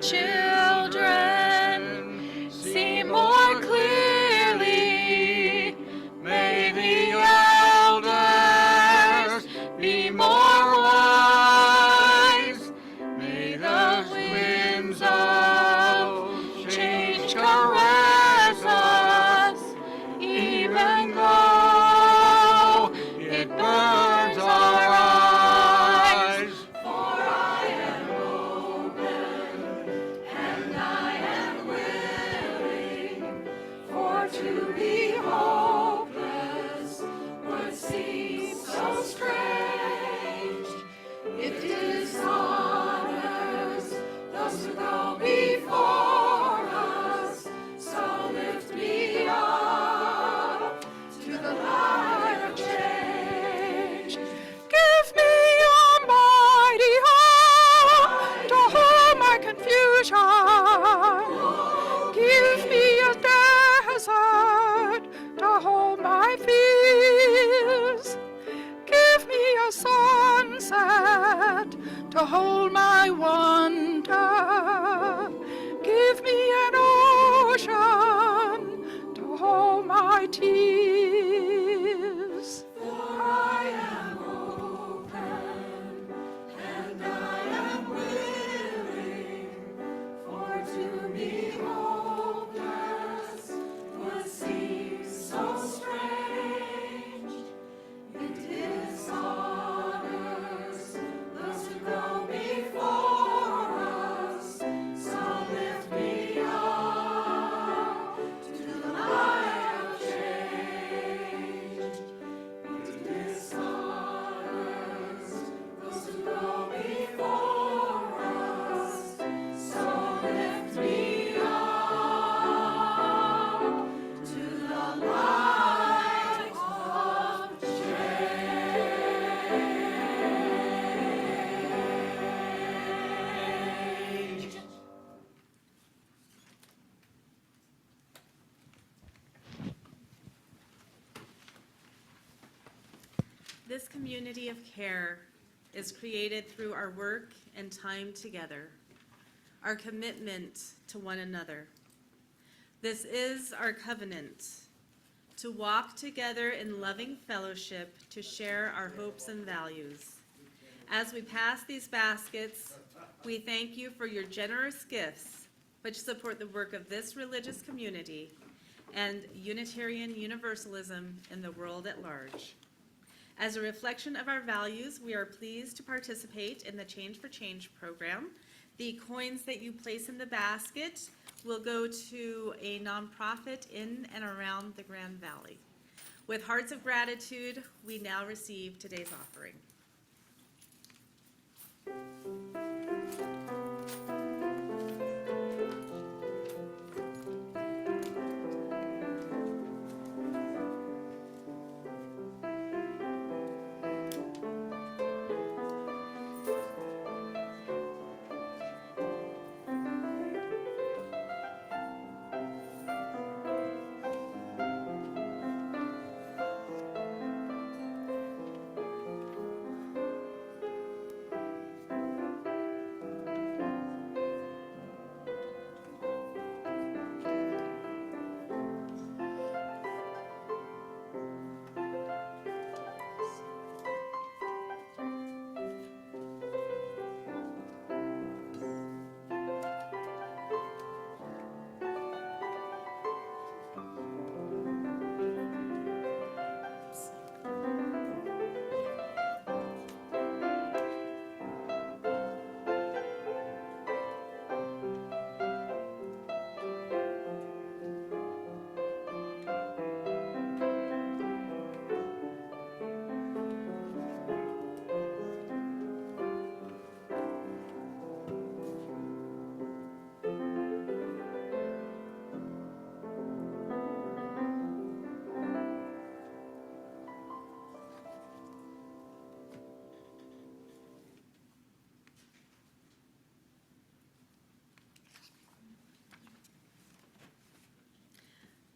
children see more clearly. May the elders be more wise. May the winds of change caress us, even though it burns our eyes. For I am open and I am willing, for to be hopeless would seem so strange. It dishonors those who go before us, so lift me up to the light of change. Give me your mighty hand to hold my confusion. Give me a desert to hold my fears. Give me a sunset to hold my wonder. Give me an ocean to hold my tears. For I am open and I am willing, for to be hopeless would seem so strange. It dishonors those who go before us, so lift me up to the light of change. It dishonors those who go before us, so lift me up to the light of change. This community of care is created through our work and time together, our commitment to one another. This is our covenant, to walk together in loving fellowship, to share our hopes and values. As we pass these baskets, we thank you for your generous gifts, which support the work of this religious community and Unitarian Universalism in the world at large. As a reflection of our values, we are pleased to participate in the Change for Change program. The coins that you place in the basket will go to a nonprofit in and around the Grand Valley. With hearts of gratitude, we now receive today's offering.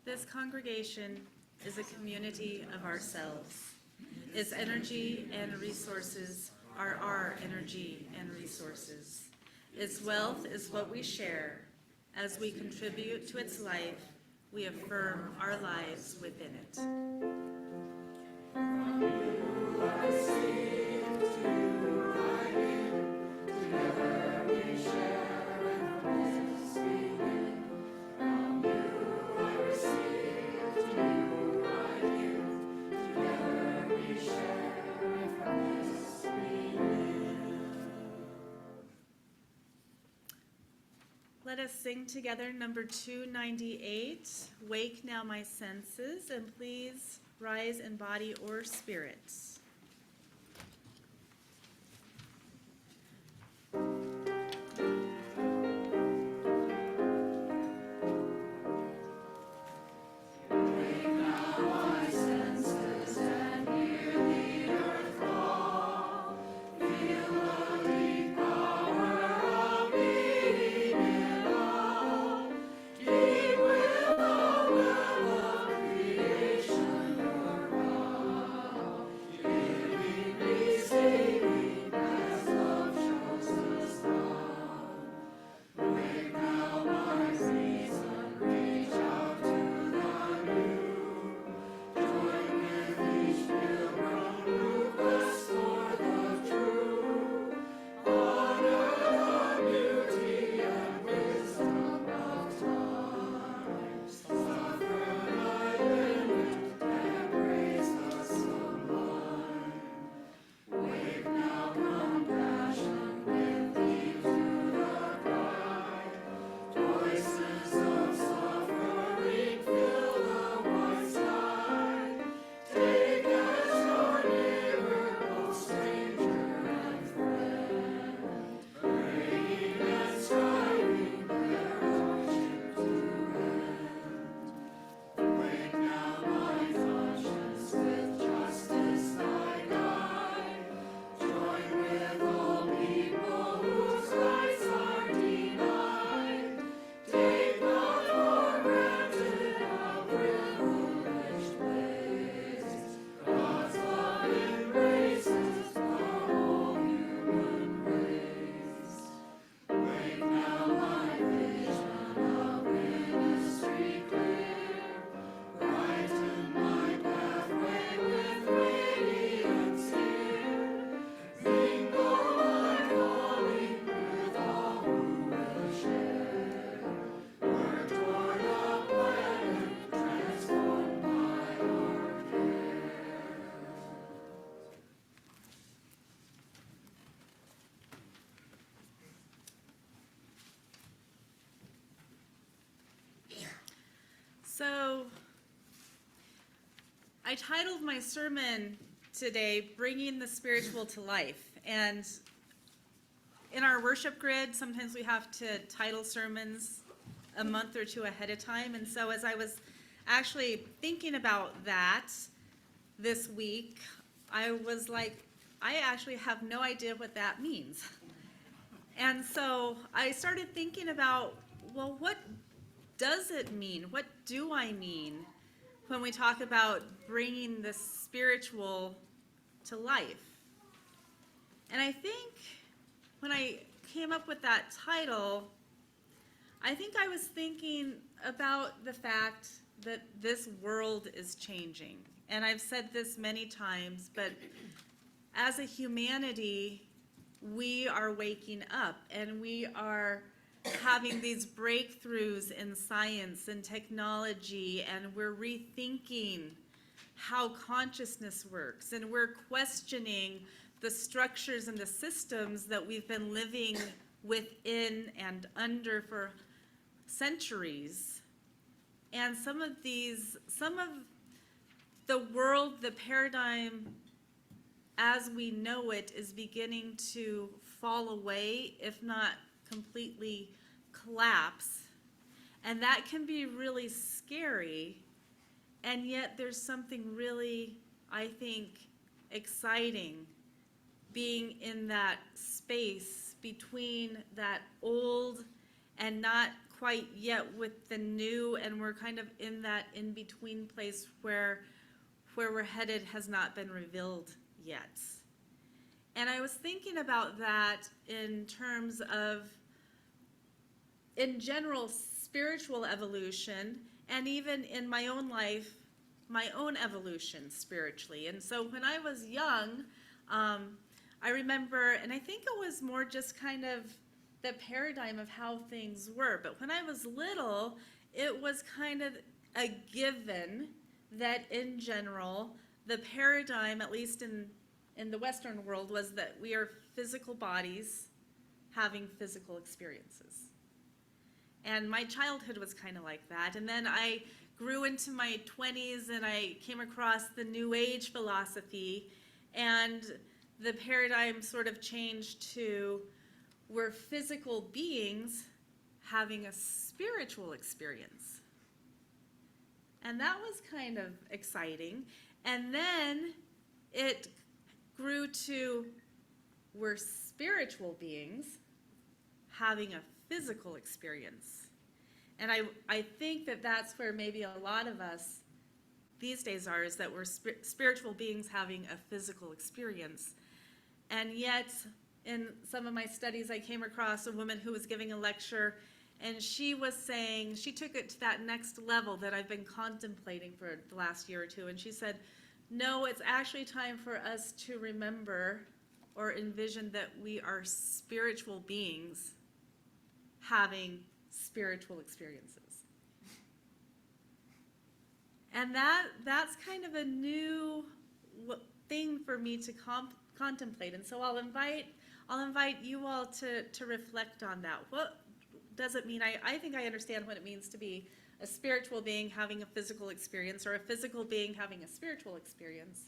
This congregation is a community of ourselves. Its energy and resources are our energy and resources. Its wealth is what we share. As we contribute to its life, we affirm our lives within it. Let us sing together number 298, Wake Now My Senses, and please rise in body or spirit. So, I titled my sermon today, Bringing the Spiritual to Life. And in our worship grid, sometimes we have to title sermons a month or two ahead of time. And so as I was actually thinking about that this week, I was like, I actually have no idea what that means. And so I started thinking about, well, what does it mean? What do I mean when we talk about bringing the spiritual to life? And I think when I came up with that title, I think I was thinking about the fact that this world is changing. And I've said this many times, but as a humanity, we are waking up and we are having these breakthroughs in science and technology, and we're rethinking how consciousness works, and we're questioning the structures and the systems that we've been living within and under for centuries. And some of the world, the paradigm as we know it is beginning to fall away, if not completely collapse. And that can be really scary. And yet there's something really, I think, exciting being in that space between that old and not quite yet with the new, and we're kind of in that in-between place where we're headed has not been revealed yet. And I was thinking about that in terms of in general, spiritual evolution, and even in my own life, my own evolution spiritually. And so when I was young, I remember, and I think it was more just kind of the paradigm of how things were. But when I was little, it was kind of a given that in general, the paradigm, at least in the Western world, was that we are physical bodies having physical experiences. And my childhood was kind of like that. And then I grew into my 20s and I came across the New Age philosophy, and the paradigm sort of changed to we're physical beings having a spiritual experience. And that was kind of exciting. And then it grew to we're spiritual beings having a physical experience. And I think that that's where maybe a lot of us these days are, is that we're spiritual beings having a physical experience. And yet, in some of my studies, I came across a woman who was giving a lecture, and she was saying, she took it to that next level that I've been contemplating for the last year or two, and she said, no, it's actually time for us to remember or envision that we are spiritual beings having spiritual experiences. And that's kind of a new thing for me to contemplate. And so I'll invite you all to reflect on that. What does it mean? I think I understand what it means to be a spiritual being having a physical experience, or a physical being having a spiritual experience.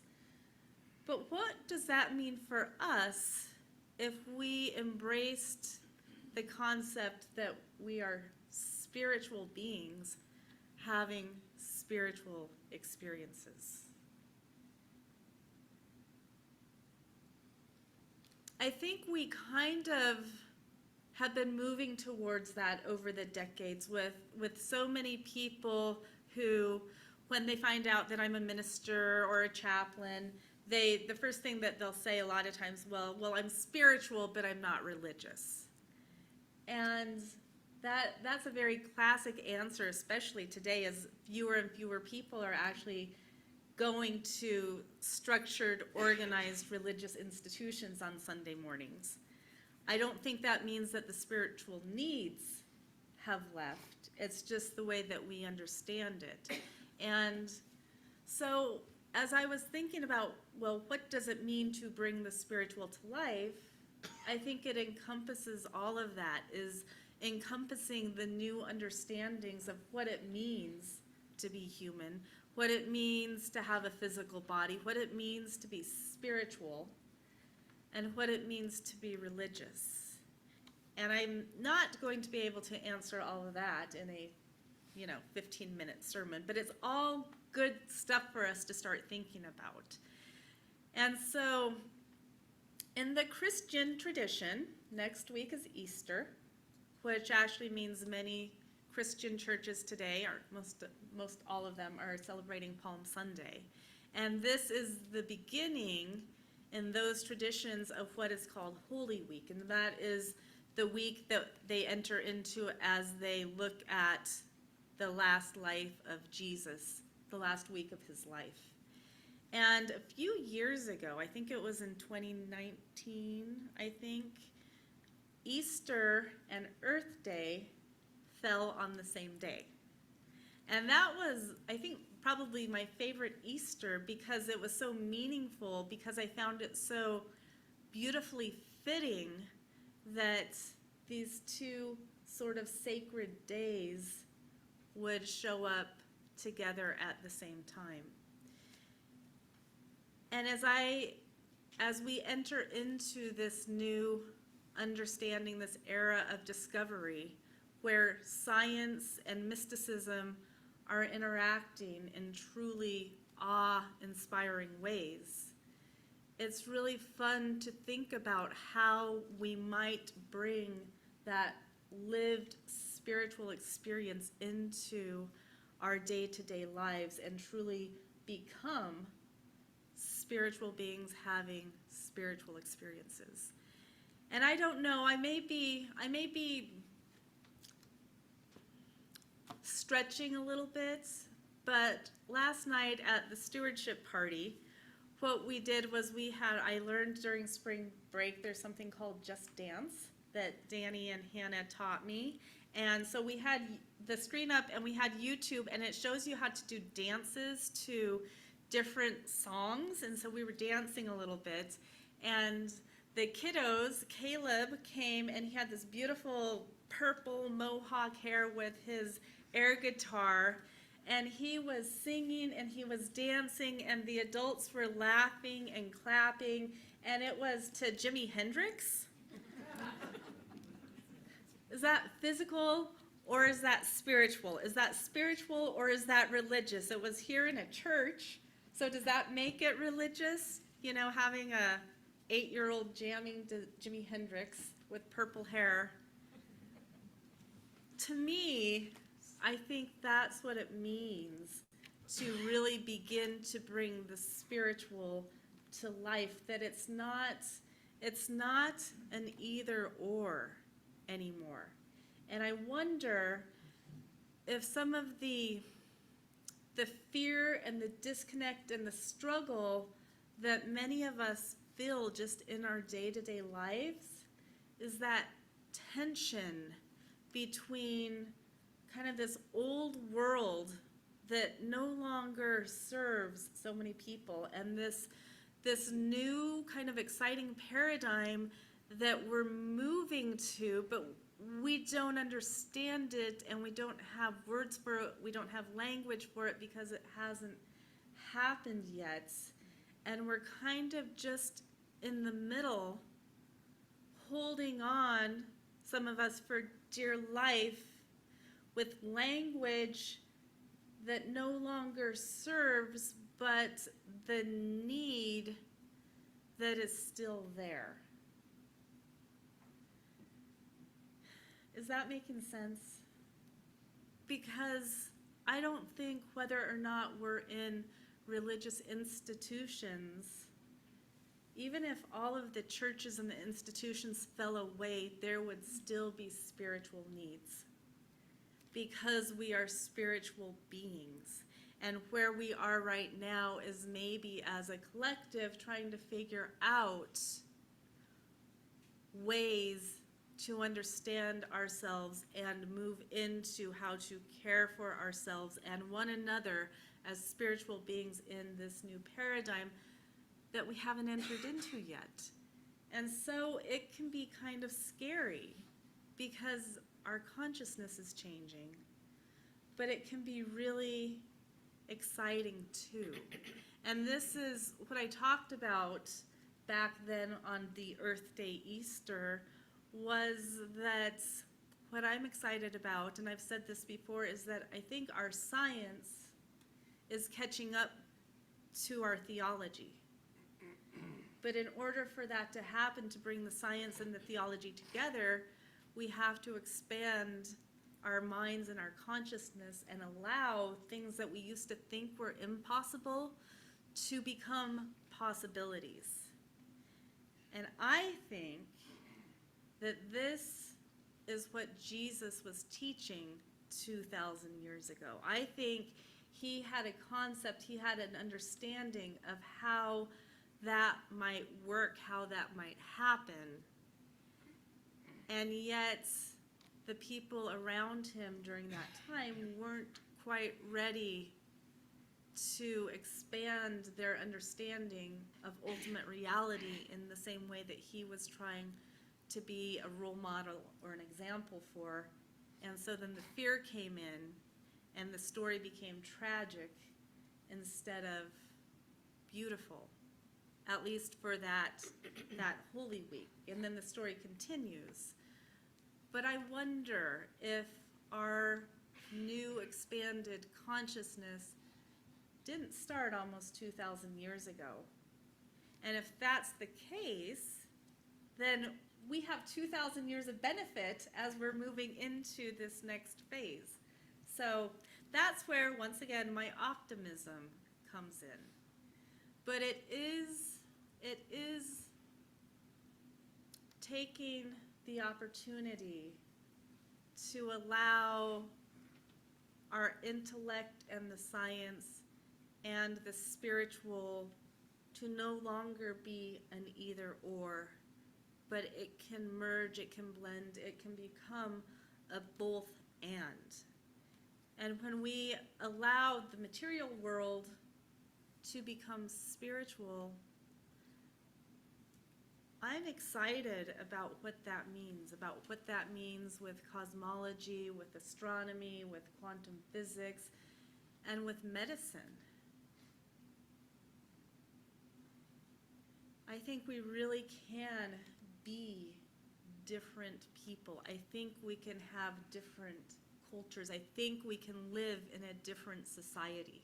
But what does that mean for us if we embraced the concept that we are spiritual beings having spiritual experiences? I think we kind of have been moving towards that over the decades with so many people who, when they find out that I'm a minister or a chaplain, the first thing that they'll say a lot of times, well, I'm spiritual, but I'm not religious. And that's a very classic answer, especially today, as fewer and fewer people are actually going to structured, organized religious institutions on Sunday mornings. I don't think that means that the spiritual needs have left. It's just the way that we understand it. And so as I was thinking about, well, what does it mean to bring the spiritual to life? I think it encompasses all of that, is encompassing the new understandings of what it means to be human, what it means to have a physical body, what it means to be spiritual, and what it means to be religious. And I'm not going to be able to answer all of that in a 15-minute sermon, but it's all good stuff for us to start thinking about. And so in the Christian tradition, next week is Easter, which actually means many Christian churches today, or most all of them, are celebrating Palm Sunday. And this is the beginning in those traditions of what is called Holy Week, and that is the week that they enter into as they look at the last life of Jesus, the last week of his life. And a few years ago, I think it was in 2019, Easter and Earth Day fell on the same day. And that was, I think, probably my favorite Easter, because it was so meaningful, because I found it so beautifully fitting that these two sort of sacred days would show up together at the same time. And as we enter into this new understanding, this era of discovery, where science and mysticism are interacting in truly awe-inspiring ways, it's really fun to think about how we might bring that lived spiritual experience into our day-to-day lives and truly become spiritual beings having spiritual experiences. And I don't know, I may be stretching a little bit, but last night at the stewardship party, what we did was I learned during spring break, there's something called Just Dance that Danny and Hannah taught me. And so we had the screen up and we had YouTube, and it shows you how to do dances to different songs. And so we were dancing a little bit. And the kiddos, Caleb came and he had this beautiful purple mohawk hair with his air guitar. And he was singing and he was dancing, and the adults were laughing and clapping. And it was to Jimi Hendrix. Is that physical or is that spiritual? Is that spiritual or is that religious? It was here in a church, so does that make it religious? You know, having a 8-year-old jamming to Jimi Hendrix with purple hair. To me, I think that's what it means to really begin to bring the spiritual to life, that it's not an either or anymore. And I wonder if some of the fear and the disconnect and the struggle that many of us feel just in our day-to-day lives is that tension between kind of this old world that no longer serves so many people and this new kind of exciting paradigm that we're moving to, but we don't understand it and we don't have words for it, we don't have language for it because it hasn't happened yet. And we're kind of just in the middle, holding on, some of us for dear life, with language that no longer serves, but the need that is still there. Is that making sense? Because I don't think whether or not we're in religious institutions, even if all of the churches and the institutions fell away, there would still be spiritual needs. Because we are spiritual beings. And where we are right now is maybe as a collective trying to figure out ways to understand ourselves and move into how to care for ourselves and one another as spiritual beings in this new paradigm that we haven't entered into yet. And so it can be kind of scary because our consciousness is changing, but it can be really exciting too. And this is what I talked about back then on the Earth Day Easter, was that what I'm excited about, and I've said this before, is that I think our science is catching up to our theology. But in order for that to happen, to bring the science and the theology together, we have to expand our minds and our consciousness and allow things that we used to think were impossible to become possibilities. And I think that this is what Jesus was teaching 2,000 years ago. I think he had a concept, he had an understanding of how that might work, how that might happen. And yet, the people around him during that time weren't quite ready to expand their understanding of ultimate reality in the same way that he was trying to be a role model or an example for. And so then the fear came in and the story became tragic instead of beautiful, at least for that Holy Week. And then the story continues. But I wonder if our new expanded consciousness didn't start almost 2,000 years ago. And if that's the case, then we have 2,000 years of benefit as we're moving into this next phase. So that's where, once again, my optimism comes in. But it is taking the opportunity to allow our intellect and the science and the spiritual to no longer be an either or, but it can merge, it can blend, it can become a both and. And when we allow the material world to become spiritual, I'm excited about what that means with cosmology, with astronomy, with quantum physics, and with medicine. I think we really can be different people. I think we can have different cultures. I think we can live in a different society,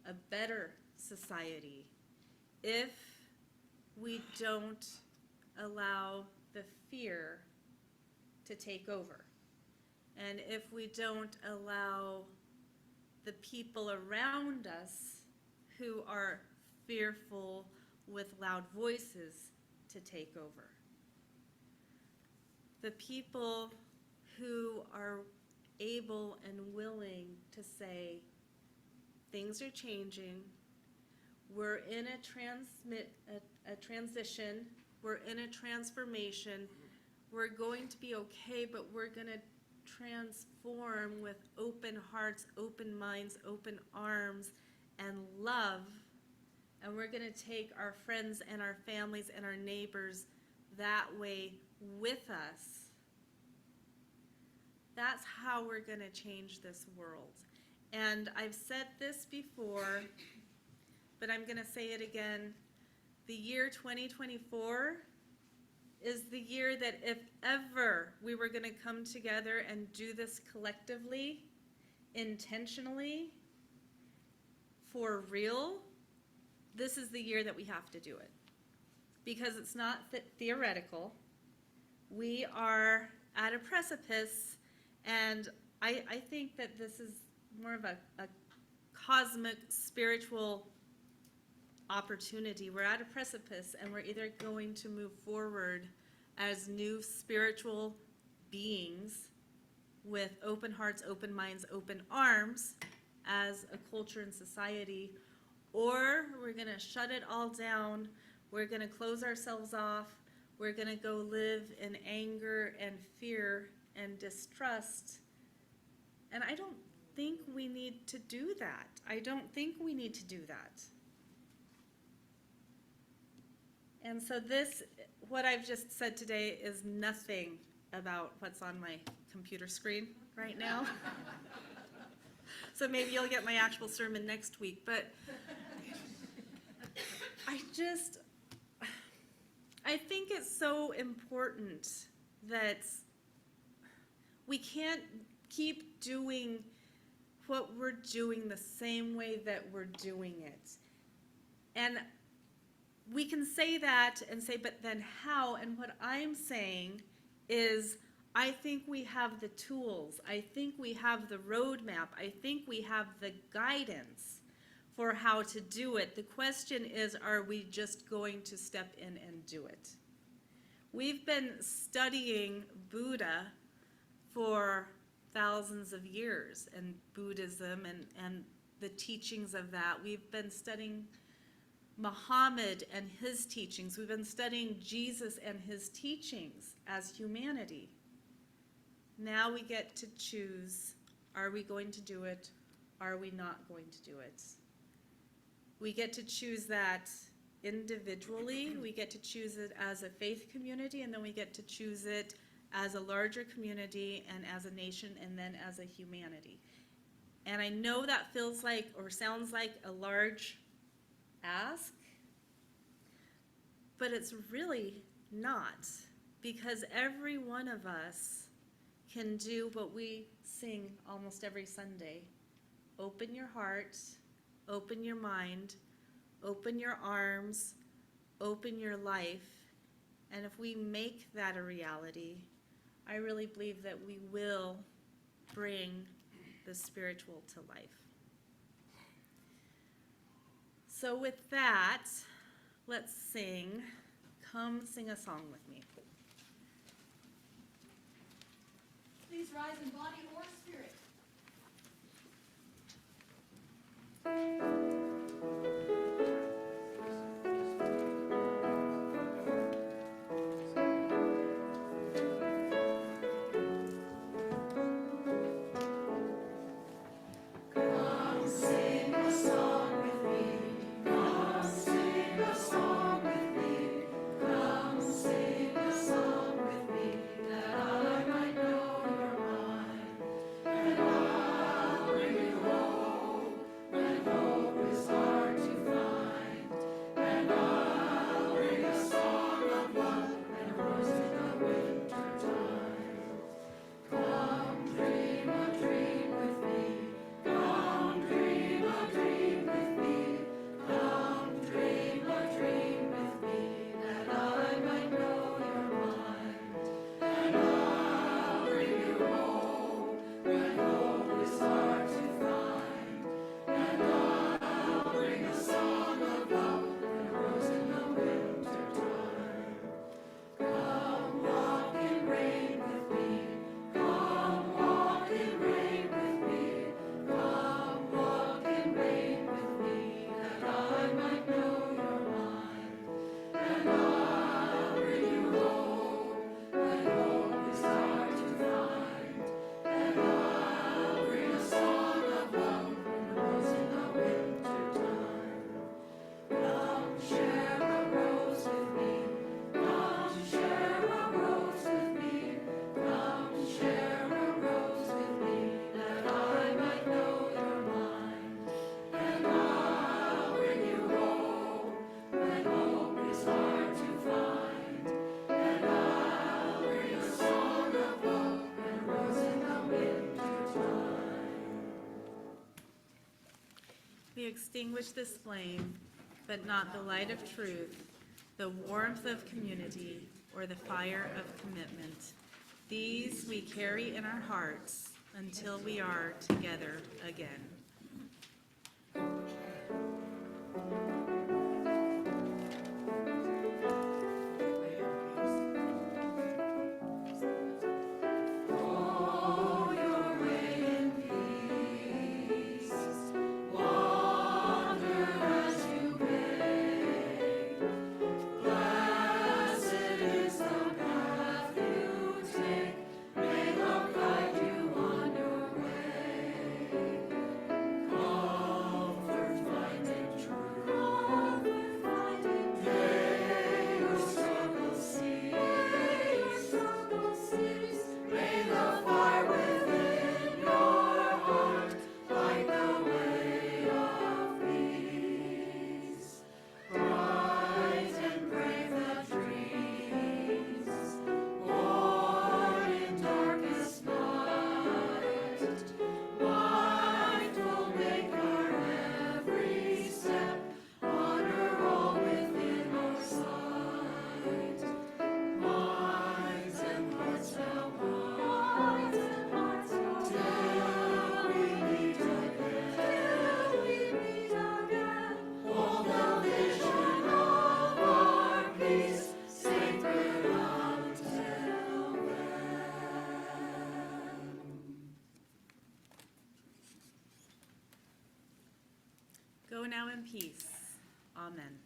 a better society, if we don't allow the fear to take over. And if we don't allow the people around us who are fearful with loud voices to take over. The people who are able and willing to say, things are changing, we're in a transition, we're in a transformation, we're going to be okay, but we're going to transform with open hearts, open minds, open arms, and love. And we're going to take our friends and our families and our neighbors that way with us. That's how we're going to change this world. And I've said this before, but I'm going to say it again. The year 2024 is the year that if ever we were going to come together and do this collectively, intentionally, for real, this is the year that we have to do it. Because it's not theoretical. We are at a precipice, and I think that this is more of a cosmic, spiritual opportunity. We're at a precipice, and we're either going to move forward as new spiritual beings with open hearts, open minds, open arms as a culture and society, or we're going to shut it all down, we're going to close ourselves off, we're going to go live in anger and fear and distrust. And I don't think we need to do that. I don't think we need to do that. And so this, what I've just said today, is nothing about what's on my computer screen right now. So maybe you'll get my actual sermon next week, but I think it's so important that we can't keep doing what we're doing the same way that we're doing it. And we can say that and say, but then how? And what I'm saying is, I think we have the tools. I think we have the roadmap. I think we have the guidance for how to do it. The question is, are we just going to step in and do it? We've been studying Buddha for thousands of years, and Buddhism and the teachings of that. We've been studying Muhammad and his teachings. We've been studying Jesus and his teachings as humanity. Now we get to choose, are we going to do it? Are we not going to do it? We get to choose that individually, we get to choose it as a faith community, and then we get to choose it as a larger community and as a nation and then as a humanity. And I know that feels like or sounds like a large ask, but it's really not, because every one of us can do what we sing almost every Sunday. Open your heart, open your mind, open your arms, open your life, and if we make that a reality, I really believe that we will bring the spiritual to life. So with that, let's sing. Come sing a song with me. Please rise in body or spirit. extinguish this flame, but not the light of truth, the warmth of community, or the fire of commitment. These we carry in our hearts until we are together again. Go your way in peace. Wander as you may. Blessed is the path you take. May love guide you on your way. Comfort find in truth. Comfort find in truth. May your struggle cease. May your struggle cease. May the fire within your heart light the way of peace. Bright and brave the dreams born in darkest night. Mind will make our every step, honor all within our sight. Minds and hearts now minds and hearts now till we meet again. Till we meet again. Hold the vision of our peace sacred until then. Go now in peace. Amen.